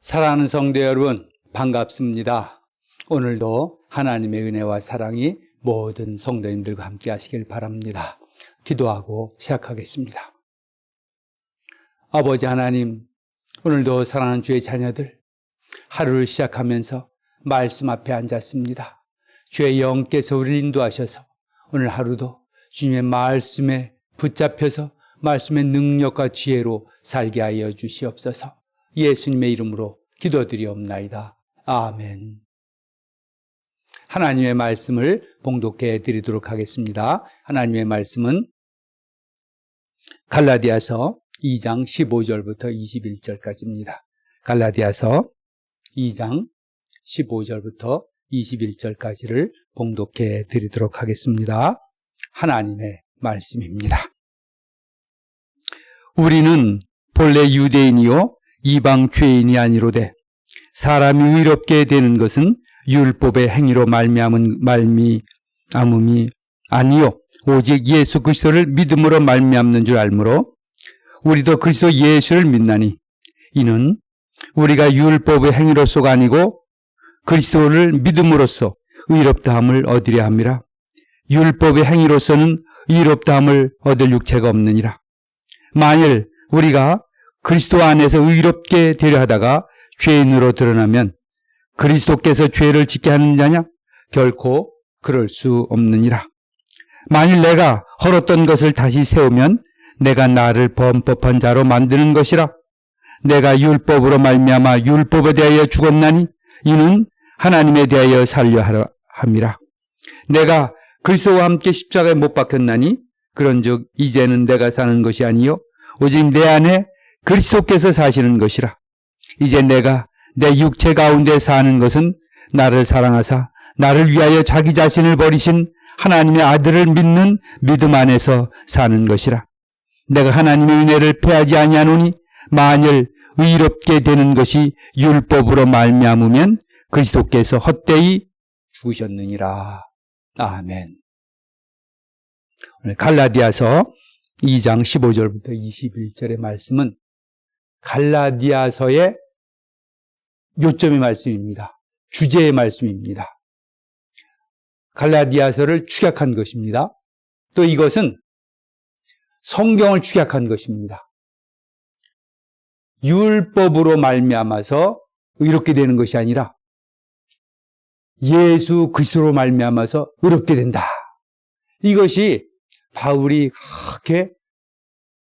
사랑하는 성도 여러분, 반갑습니다. 오늘도 하나님의 은혜와 사랑이 모든 성도님들과 함께 하시길 바랍니다. 기도하고 시작하겠습니다. 아버지 하나님, 오늘도 사랑하는 주의 자녀들, 하루를 시작하면서 말씀 앞에 앉았습니다. 주의 영께서 우리를 인도하셔서 오늘 하루도 주님의 말씀에 붙잡혀서 말씀의 능력과 지혜로 살게 하여 주시옵소서. 예수님의 이름으로 기도드리옵나이다. 아멘. 하나님의 말씀을 봉독해 드리도록 하겠습니다. 하나님의 말씀은 갈라디아서 2장 15절부터 21절까지입니다. 갈라디아서 2장 15절부터 21절까지를 봉독해 드리도록 하겠습니다. 하나님의 말씀입니다. 우리는 본래 유대인이요 이방 죄인이 아니로되 사람이 의롭게 되는 것은 율법의 행위로 말미암음이 아니요 오직 예수 그리스도를 믿음으로 말미암는 줄 알므로 우리도 그리스도 예수를 믿나니 이는 우리가 율법의 행위로서가 아니고 그리스도를 믿음으로써 의롭다함을 얻으려 함이라. 율법의 행위로서는 의롭다함을 얻을 육체가 없느니라. 만일 우리가 그리스도 안에서 의롭게 되려 하다가 죄인으로 드러나면 그리스도께서 죄를 짓게 하는 자냐? 결코 그럴 수 없느니라. 만일 내가 헐었던 것을 다시 세우면 내가 나를 범법한 자로 만드는 것이라. 내가 율법으로 말미암아 율법에 대하여 죽었나니 이는 하나님에 대하여 살려 함이라. 내가 그리스도와 함께 십자가에 못 박혔나니 그런즉 이제는 내가 사는 것이 아니요 오직 내 안에 그리스도께서 사시는 것이라. 이제 내가 내 육체 가운데 사는 것은 나를 사랑하사 나를 위하여 자기 자신을 버리신 하나님의 아들을 믿는 믿음 안에서 사는 것이라. 내가 하나님의 은혜를 패하지 아니하노니 만일 의롭게 되는 것이 율법으로 말미암으면 그리스도께서 헛되이 죽으셨느니라. 아멘. 오늘 갈라디아서 2장 15절부터 21절의 말씀은 갈라디아서의 요점의 말씀입니다. 주제의 말씀입니다. 갈라디아서를 축약한 것입니다. 또 이것은 성경을 축약한 것입니다. 율법으로 말미암아서 의롭게 되는 것이 아니라 예수 그리스도로 말미암아서 의롭게 된다. 이것이 바울이 그렇게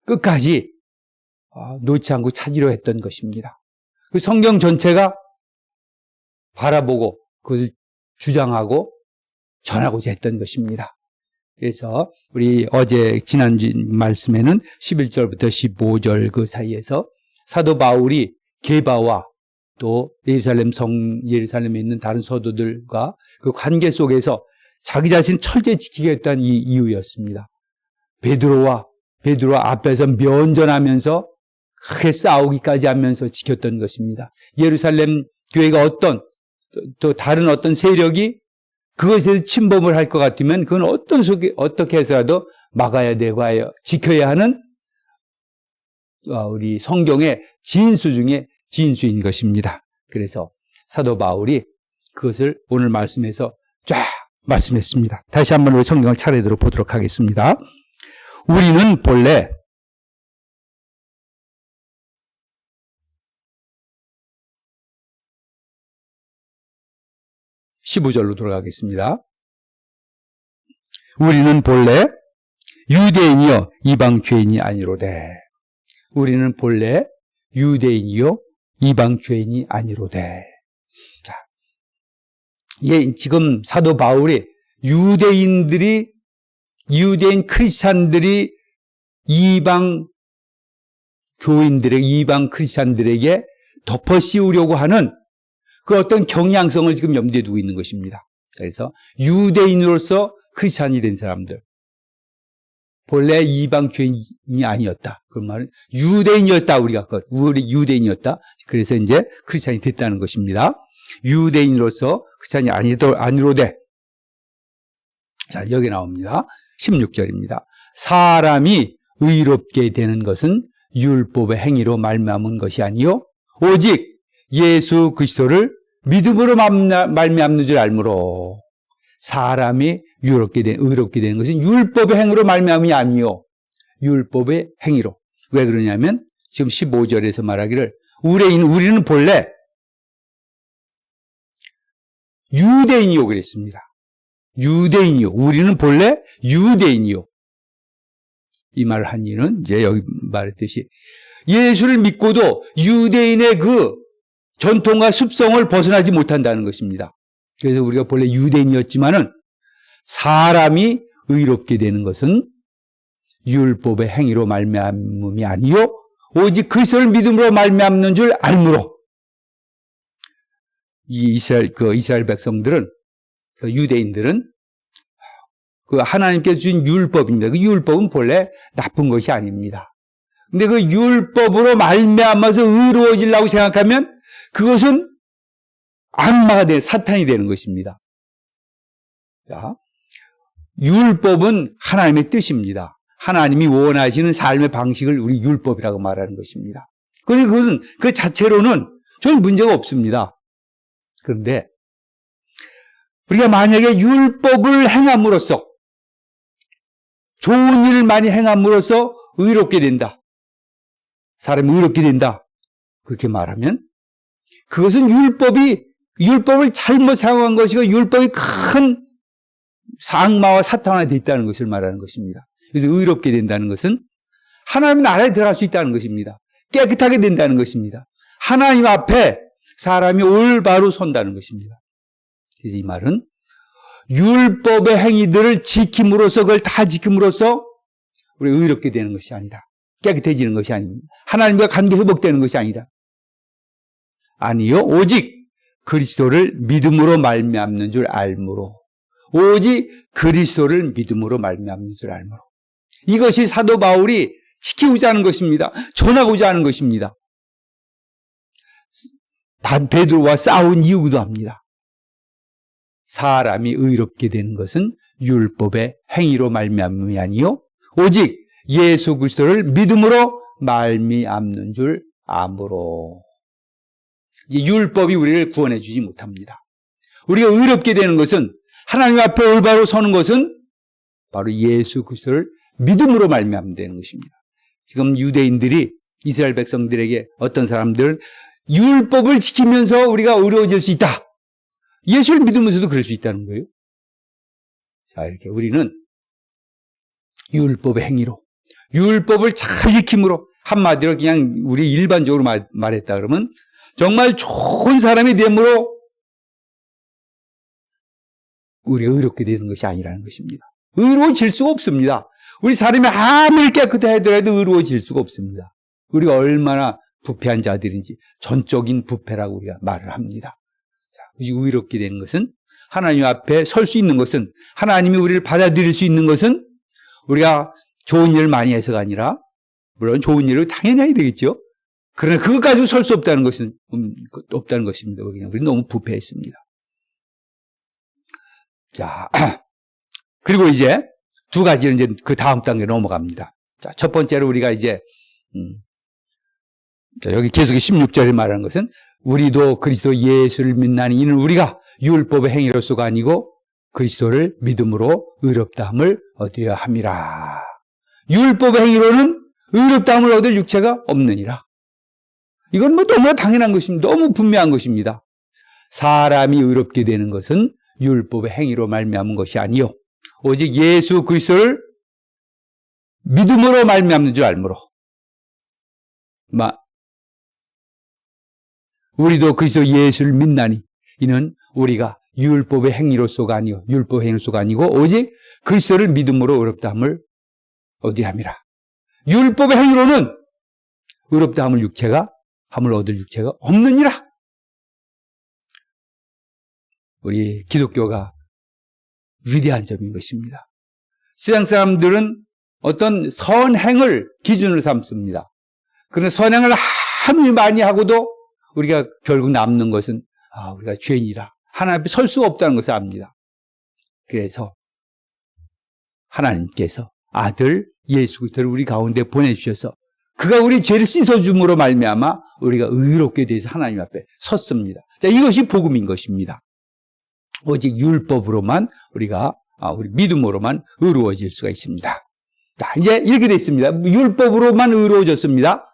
끝까지 놓지 않고 찾으려 했던 것입니다. 그 성경 전체가 바라보고 그것을 주장하고 전하고자 했던 것입니다. 그래서 우리 어제 지난 말씀에는 11절부터 15절 그 사이에서 사도 바울이 게바와 또 예루살렘에 있는 다른 성도들과 그 관계 속에서 자기 자신 철저히 지키겠다는 이 이유였습니다. 베드로와 앞에서 면전하면서 크게 싸우기까지 하면서 지켰던 것입니다. 예루살렘 교회가 또 다른 어떤 세력이 그것에서 침범을 할 것 같으면 그건 어떻게 해서라도 막아야 되고 지켜야 하는 우리 성경의 진수 중에 진수인 것입니다. 그래서 사도 바울이 그것을 오늘 말씀에서 쫙 말씀했습니다. 다시 한번 우리 성경을 차례대로 보도록 하겠습니다. 우리는 본래 (15절로) 돌아가겠습니다. 우리는 본래 유대인이요 이방 죄인이 아니로되. 우리는 본래 유대인이요 이방 죄인이 아니로되. 자, 지금 사도 바울이 유대인 크리스찬들이 이방 크리스찬들에게 덮어 씌우려고 하는 그 어떤 경향성을 지금 염두에 두고 있는 것입니다. 그래서 유대인으로서 크리스찬이 된 사람들, 본래 이방 죄인이 아니었다. 그 말은 유대인이었다. 우리 유대인이었다. 그래서 이제 크리스찬이 됐다는 것입니다. 유대인으로서 크리스찬이 아니로되. 자, 여기 나옵니다. 16절입니다. 사람이 의롭게 되는 것은 율법의 행위로 말미암은 것이 아니요 오직 예수 그리스도를 믿음으로 말미암는 줄 알므로 사람이 의롭게 되는 것은 율법의 행위로 말미암이 아니요 율법의 행위로. 왜 그러냐면 지금 15절에서 말하기를 우리는 본래 유대인이요 그랬습니다. 유대인이요. 우리는 본래 유대인이요. 이 말을 한 이유는 이제 여기 말했듯이 예수를 믿고도 유대인의 그 전통과 습성을 벗어나지 못한다는 것입니다. 그래서 우리가 본래 유대인이었지만은 사람이 의롭게 되는 것은 율법의 행위로 말미암음이 아니요 오직 그리스도를 믿음으로 말미암는 줄 알므로. 이 이스라엘 백성들은 그 유대인들은 그 하나님께서 주신 율법입니다. 그 율법은 본래 나쁜 것이 아닙니다. 근데 그 율법으로 말미암아서 의로워지려고 생각하면 그것은 악마가 사탄이 되는 것입니다. 자, 율법은 하나님의 뜻입니다. 하나님이 원하시는 삶의 방식을 우리 율법이라고 말하는 것입니다. 그런데 그것은 그 자체로는 전혀 문제가 없습니다. 그런데 우리가 만약에 율법을 행함으로써 좋은 일을 많이 행함으로써 의롭게 된다. 사람이 의롭게 된다. 그렇게 말하면 그것은 율법을 잘못 사용한 것이고 율법이 큰 악마와 사탄화 되어 있다는 것을 말하는 것입니다. 그래서 의롭게 된다는 것은 하나님 나라에 들어갈 수 있다는 것입니다. 깨끗하게 된다는 것입니다. 하나님 앞에 사람이 올바로 선다는 것입니다. 그래서 이 말은 율법의 행위들을 지킴으로써 그걸 다 지킴으로써 우리 의롭게 되는 것이 아니다. 깨끗해지는 것이 아닙니다. 하나님과 관계 회복되는 것이 아니다. 아니요. 오직 그리스도를 믿음으로 말미암는 줄 알므로. 오직 그리스도를 믿음으로 말미암는 줄 알므로. 이것이 사도 바울이 지키고자 하는 것입니다. 전하고자 하는 것입니다. 베드로와 싸운 이유기도 합니다. 사람이 의롭게 되는 것은 율법의 행위로 말미암음이 아니요 오직 예수 그리스도를 믿음으로 말미암는 줄 아므로. 이제 율법이 우리를 구원해 주지 못합니다. 우리가 의롭게 되는 것은 하나님 앞에 올바로 서는 것은 바로 예수 그리스도를 믿음으로 말미암으면 되는 것입니다. 지금 유대인들이 이스라엘 백성들에게 어떤 사람들은 율법을 지키면서 우리가 의로워질 수 있다. 예수를 믿으면서도 그럴 수 있다는 거예요. 자, 이렇게 우리는 율법의 행위로, 율법을 잘 지킴으로, 한마디로 그냥 우리 일반적으로 말했다 그러면 정말 좋은 사람이 됨으로 우리가 의롭게 되는 것이 아니라는 것입니다. 의로워질 수가 없습니다. 우리 사람이 아무리 깨끗해 하더라도 의로워질 수가 없습니다. 우리가 얼마나 부패한 자들인지 전적인 부패라고 우리가 말을 합니다. 자, 의롭게 되는 것은 하나님 앞에 설 수 있는 것은 하나님이 우리를 받아들일 수 있는 것은 우리가 좋은 일을 많이 해서가 아니라 물론 좋은 일을 당연히 해야 되겠죠. 그러나 그것 가지고 설 수 없다는 것은 없다는 것입니다. 우리는 너무 부패했습니다. 자, 그리고 이제 두 가지는 이제 그 다음 단계로 넘어갑니다. 자, 첫 번째로 우리가 이제 자, 여기 계속 16절에 말하는 것은 우리도 그리스도 예수를 믿나니 이는 우리가 율법의 행위로서가 아니고 그리스도를 믿음으로 의롭다함을 얻으려 함이라. 율법의 행위로는 의롭다함을 얻을 육체가 없느니라. 이건 뭐 너무나 당연한 것입니다. 너무 분명한 것입니다. 사람이 의롭게 되는 것은 율법의 행위로 말미암은 것이 아니요 오직 예수 그리스도를 믿음으로 말미암는 줄 알므로. 우리도 그리스도 예수를 믿나니 이는 우리가 율법의 행위로서가 아니요 율법의 행위로서가 아니고 오직 그리스도를 믿음으로 의롭다함을 얻으려 함이라. 율법의 행위로는 의롭다함을 얻을 육체가 없느니라. 우리 기독교가 위대한 점인 것입니다. 세상 사람들은 어떤 선행을 기준으로 삼습니다. 그런 선행을 아무리 많이 하고도 우리가 결국 남는 것은 우리가 죄인이라 하나님 앞에 설 수가 없다는 것을 압니다. 그래서 하나님께서 아들 예수 그리스도를 우리 가운데 보내주셔서 그가 우리 죄를 씻어줌으로 말미암아 우리가 의롭게 돼서 하나님 앞에 섰습니다. 자, 이것이 복음인 것입니다. 오직 율법으로만 우리 믿음으로만 의로워질 수가 있습니다. 자, 이제 이렇게 됐습니다. 율법으로만 의로워졌습니다.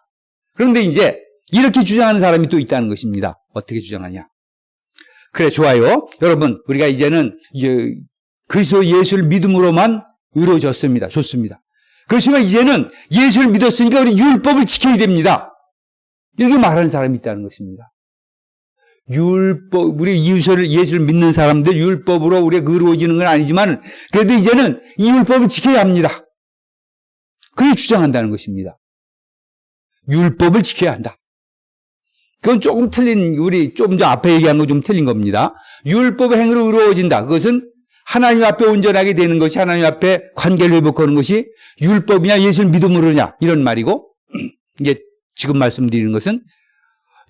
그런데 이제 이렇게 주장하는 사람이 또 있다는 것입니다. 어떻게 주장하냐? 그래, 좋아요. 여러분, 우리가 이제는 그리스도 예수를 믿음으로만 의로워졌습니다. 좋습니다. 그렇지만 이제는 예수를 믿었으니까 우리 율법을 지켜야 됩니다. 이렇게 말하는 사람이 있다는 것입니다. 우리 예수를 믿는 사람들 율법으로 우리가 의로워지는 건 아니지만 그래도 이제는 이 율법을 지켜야 합니다. 그렇게 주장한다는 것입니다. 율법을 지켜야 한다. 그건 조금 틀린, 우리 좀 더 앞에 얘기한 거 좀 틀린 겁니다. 율법의 행위로 의로워진다. 그것은 하나님 앞에 온전하게 되는 것이, 하나님 앞에 관계를 회복하는 것이 율법이냐 예수를 믿음으로냐 이런 말이고, 이제 지금 말씀드리는 것은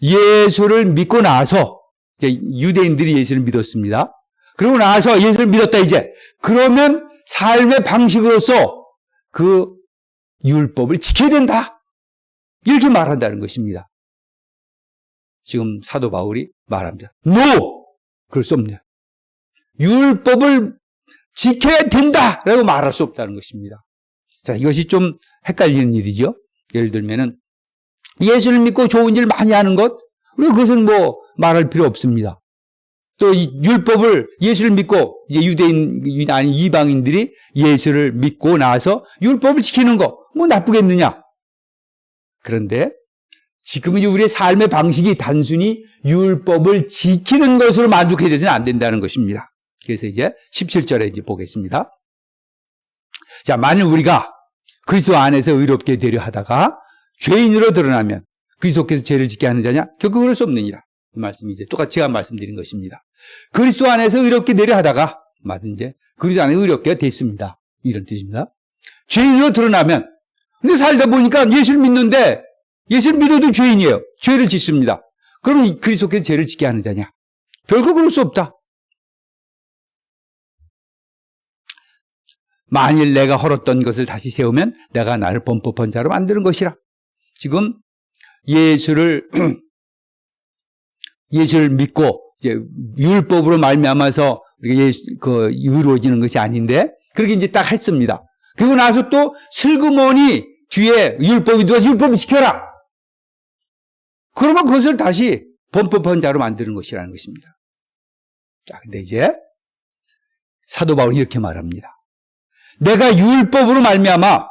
예수를 믿고 나서, 이제 유대인들이 예수를 믿었습니다. 그러고 나서 예수를 믿었다 이제. 그러면 삶의 방식으로서 그 율법을 지켜야 된다. 이렇게 말한다는 것입니다. 지금 사도 바울이 말합니다. No! 그럴 수 없냐. 율법을 지켜야 된다! 라고 말할 수 없다는 것입니다. 자, 이것이 좀 헷갈리는 일이죠. 예를 들면은, 예수를 믿고 좋은 일 많이 하는 것, 우리가 그것은 뭐 말할 필요 없습니다. 또 이 율법을, 예수를 믿고, 이제 이방인들이 예수를 믿고 나서 율법을 지키는 거, 뭐 나쁘겠느냐. 그런데, 지금 이제 우리의 삶의 방식이 단순히 율법을 지키는 것으로 만족해야 되서는 안 된다는 것입니다. 그래서 이제 17절에 이제 보겠습니다. 자, 만일 우리가 그리스도 안에서 의롭게 되려 하다가 죄인으로 드러나면 그리스도께서 죄를 짓게 하는 자냐? 결코 그럴 수 없느니라. 이 말씀이 이제 똑같이 제가 말씀드린 것입니다. 그리스도 안에서 의롭게 되려 하다가, 맞은 이제 그리스도 안에 의롭게 됐습니다. 이런 뜻입니다. 죄인으로 드러나면, 근데 살다 보니까 예수를 믿는데 예수를 믿어도 죄인이에요. 죄를 짓습니다. 그럼 그리스도께서 죄를 짓게 하는 자냐? 결코 그럴 수 없다. 만일 내가 헐었던 것을 다시 세우면 내가 나를 범법한 자로 만드는 것이라. 지금 예수를 믿고 이제 율법으로 말미암아서 의로워지는 것이 아닌데 그렇게 이제 딱 했습니다. 그리고 나서 또 슬그머니 뒤에 율법이 들어와서 율법을 지켜라. 그러면 그것을 다시 범법한 자로 만드는 것이라는 것입니다. 자, 근데 이제 사도 바울이 이렇게 말합니다. 내가 율법으로 말미암아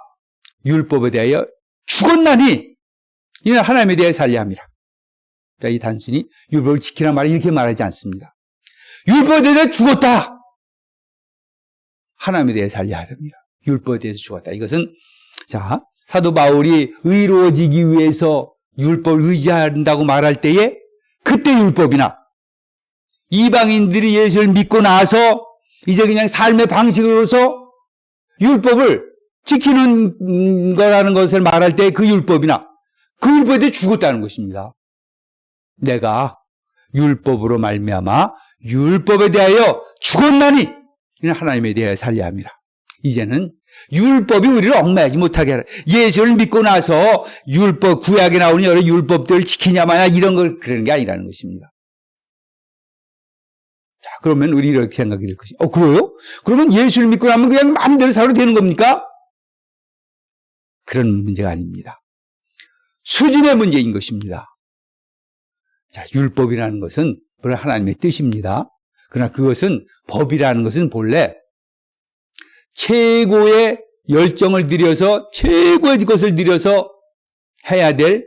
율법에 대하여 죽었나니 이는 하나님에 대하여 살리함이라. 그러니까 이 단순히 율법을 지키란 말이 이렇게 말하지 않습니다. 율법에 대해서 죽었다. 하나님에 대해 살리하렵니다. 율법에 대해서 죽었다. 이것은 자, 사도 바울이 의로워지기 위해서 율법을 의지한다고 말할 때에 그때 율법이나 이방인들이 예수를 믿고 나서 이제 그냥 삶의 방식으로서 율법을 지키는 거라는 것을 말할 때 그 율법이나 그 율법에 대해 죽었다는 것입니다. 내가 율법으로 말미암아 율법에 대하여 죽었나니 이는 하나님에 대하여 살려야 합니다. 이제는 율법이 우리를 얽매이지 못하게 하라. 예수를 믿고 나서 율법, 구약에 나오는 여러 율법들을 지키냐 마냐 이런 걸 그러는 게 아니라는 것입니다. 자, 그러면 우리 이렇게 생각이 될 것이. 그래요? 그러면 예수를 믿고 나면 그냥 마음대로 살아도 되는 겁니까? 그런 문제가 아닙니다. 수준의 문제인 것입니다. 자, 율법이라는 것은 본래 하나님의 뜻입니다. 그러나 그것은 법이라는 것은 본래 최고의 열정을 들여서 최고의 것을 들여서 해야 될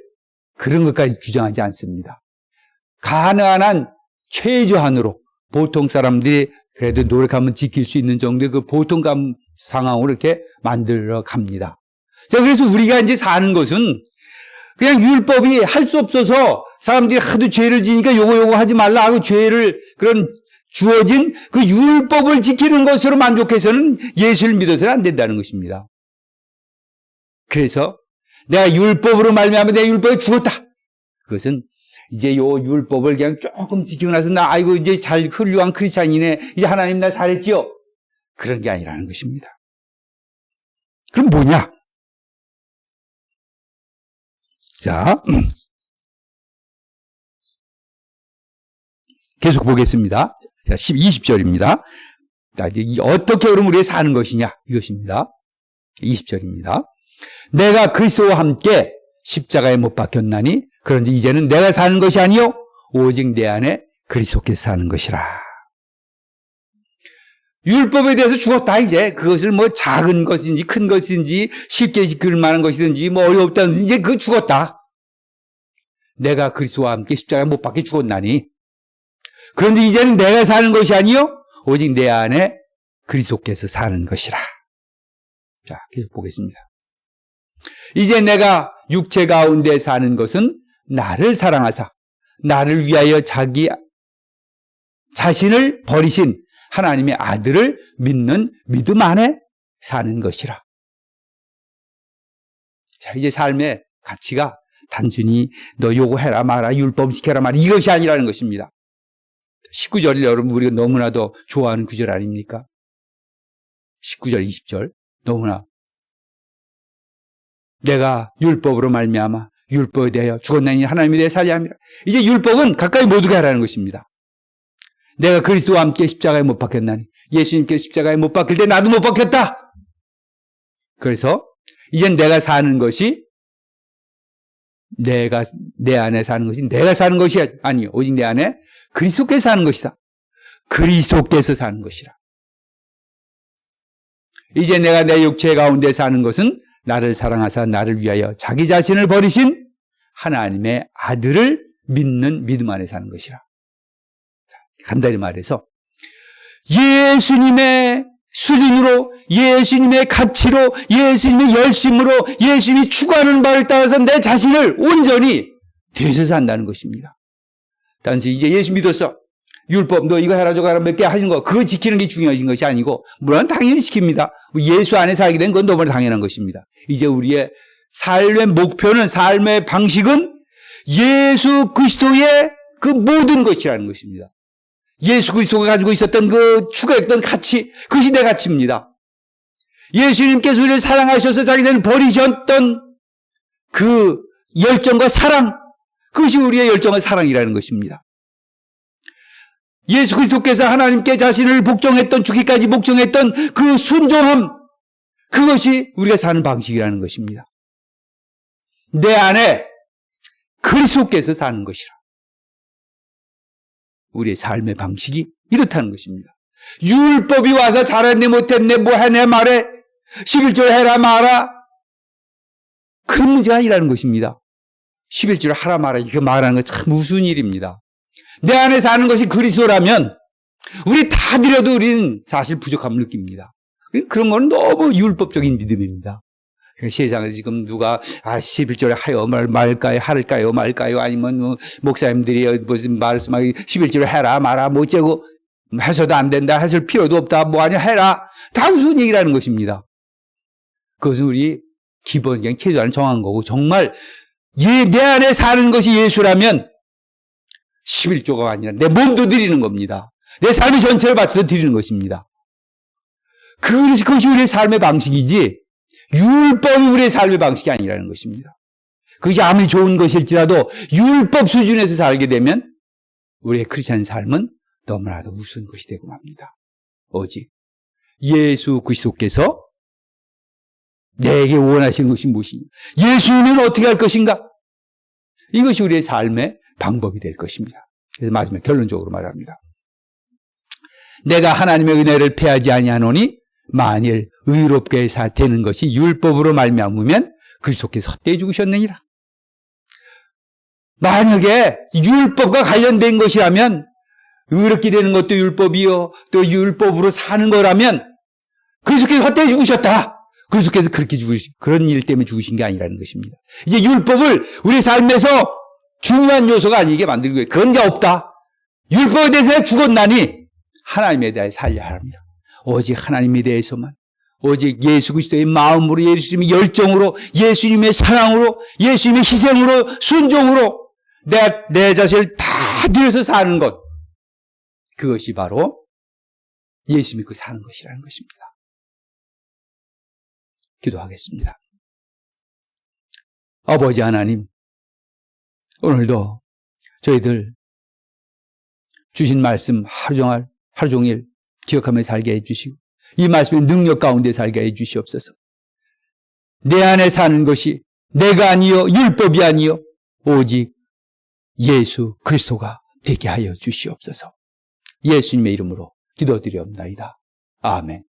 그런 것까지 주장하지 않습니다. 가능한 한 최저한으로 보통 사람들이 그래도 노력하면 지킬 수 있는 정도의 그 보통 상황으로 이렇게 만들어 갑니다. 자, 그래서 우리가 이제 사는 것은 그냥 율법이 할 수 없어서 사람들이 하도 죄를 지니까 요거 하지 말라 하고 죄를 그런 주어진 그 율법을 지키는 것으로 만족해서는 예수를 믿어서는 안 된다는 것입니다. 그래서 내가 율법으로 말미암아 내 율법에 죽었다. 그것은 이제 요 율법을 그냥 조금 지키고 나서 아이고 이제 잘 훌륭한 크리스찬이네. 이제 하나님 나 잘했지요. 그런 게 아니라는 것입니다. 그럼 뭐냐? 자, 계속 보겠습니다. 자, 20절입니다. 자, 이제 어떻게 그럼 우리가 사는 것이냐? 이것입니다. 20절입니다. 내가 그리스도와 함께 십자가에 못 박혔나니 그런지 이제는 내가 사는 것이 아니요 오직 내 안에 그리스도께서 사는 것이라. 율법에 대해서 죽었다. 이제 그것을 뭐 작은 것인지 큰 것인지 쉽게 지킬 만한 것이든지 뭐 어렵다든지 이제 그거 죽었다. 내가 그리스도와 함께 십자가에 못 박혀 죽었나니 그런데 이제는 내가 사는 것이 아니요 오직 내 안에 그리스도께서 사는 것이라. 자, 계속 보겠습니다. 이제 내가 육체 가운데 사는 것은 나를 사랑하사 나를 위하여 자기 자신을 버리신 하나님의 아들을 믿는 믿음 안에 사는 것이라. 자, 이제 삶의 가치가 단순히 너 요거 해라 마라 율법 지켜라 마라 이것이 아니라는 것입니다. 19절이 여러분 우리가 너무나도 좋아하는 구절 아닙니까? 19절 20절 너무나 내가 율법으로 말미암아 율법에 대하여 죽었나니 하나님에 대해 살려 함이라. 이제 율법은 가까이 못 오게 하라는 것입니다. 내가 그리스도와 함께 십자가에 못 박혔나니 예수님께서 십자가에 못 박힐 때 나도 못 박혔다. 그래서 이젠 내가 사는 것이 내가 내 안에 사는 것이 내가 사는 것이 아니요 오직 내 안에 그리스도께서 사는 것이다. 그리스도께서 사는 것이라. 이제 내가 내 육체 가운데 사는 것은 나를 사랑하사 나를 위하여 자기 자신을 버리신 하나님의 아들을 믿는 믿음 안에 사는 것이라. 간단히 말해서 예수님의 수준으로 예수님의 가치로 예수님의 열심으로 예수님이 추구하는 바를 따라서 내 자신을 온전히 들여서 산다는 것입니다. 단지 이제 예수 믿었어. 율법 너 이거 해라 저거 해라 몇 개 하신 거 그거 지키는 게 중요하신 것이 아니고 물론 당연히 지킵니다. 예수 안에 살게 된 건 너무나 당연한 것입니다. 이제 우리의 삶의 목표는 삶의 방식은 예수 그리스도의 그 모든 것이라는 것입니다. 예수 그리스도가 가지고 있었던 그 추구했던 가치 그것이 내 가치입니다. 예수님께서 우리를 사랑하셔서 자기를 버리셨던 그 열정과 사랑 그것이 우리의 열정과 사랑이라는 것입니다. 예수 그리스도께서 하나님께 자신을 복종했던 주기까지 복종했던 그 순종함 그것이 우리가 사는 방식이라는 것입니다. 내 안에 그리스도께서 사는 것이라. 우리의 삶의 방식이 이렇다는 것입니다. 율법이 와서 잘했네 못했네 뭐 해내 말해 11조 해라 마라 그런 문제가 아니라는 것입니다. 11조를 하라 마라 이렇게 말하는 건 참 무슨 일입니다. 내 안에 사는 것이 그리스도라면 우리 다 드려도 우리는 사실 부족함을 느낍니다. 그런 건 너무 율법적인 믿음입니다. 세상에서 지금 누가 11조를 하여 말까요 할까요 말까요 아니면 뭐 목사님들이 무슨 말씀하기 11조를 해라 마라 뭐 어쩌고 해서도 안 된다 했을 필요도 없다 뭐 아니야 해라 다 무슨 얘기라는 것입니다. 그것은 우리 기본 그냥 최소한 정한 거고 정말 내 안에 사는 것이 예수라면 11조가 아니라 내 몸도 드리는 겁니다. 내 삶의 전체를 바쳐서 드리는 것입니다. 그것이 우리의 삶의 방식이지 율법이 우리의 삶의 방식이 아니라는 것입니다. 그것이 아무리 좋은 것일지라도 율법 수준에서 살게 되면 우리의 크리스찬 삶은 너무나도 우스운 것이 되고 맙니다. 오직 예수 그리스도께서 내게 원하시는 것이 무엇이냐 예수님은 어떻게 할 것인가 이것이 우리의 삶의 방법이 될 것입니다. 그래서 마지막에 결론적으로 말합니다. 내가 하나님의 은혜를 패하지 아니하노니 만일 의롭게 되는 것이 율법으로 말미암으면 그리스도께서 헛되이 죽으셨느니라. 만약에 율법과 관련된 것이라면 의롭게 되는 것도 율법이요 또 율법으로 사는 거라면 그리스도께서 헛되이 죽으셨다. 그리스도께서 그렇게 그런 일 때문에 죽으신 게 아니라는 것입니다. 이제 율법을 우리 삶에서 중요한 요소가 아니게 만들고 거예요. 그건 이제 없다. 율법에 대해서 죽었나니 하나님에 대해 살려야 합니다. 오직 하나님에 대해서만 오직 예수 그리스도의 마음으로 예수님의 열정으로 예수님의 사랑으로 예수님의 희생으로 순종으로 내 자신을 다 들여서 사는 것 그것이 바로 예수 믿고 사는 것이라는 것입니다. 기도하겠습니다. 아버지 하나님 오늘도 저희들 주신 말씀 하루 종일 기억하며 살게 해주시고 이 말씀의 능력 가운데 살게 해주시옵소서. 내 안에 사는 것이 내가 아니요 율법이 아니요 오직 예수 그리스도가 되게 하여 주시옵소서. 예수님의 이름으로 기도드리옵나이다. 아멘.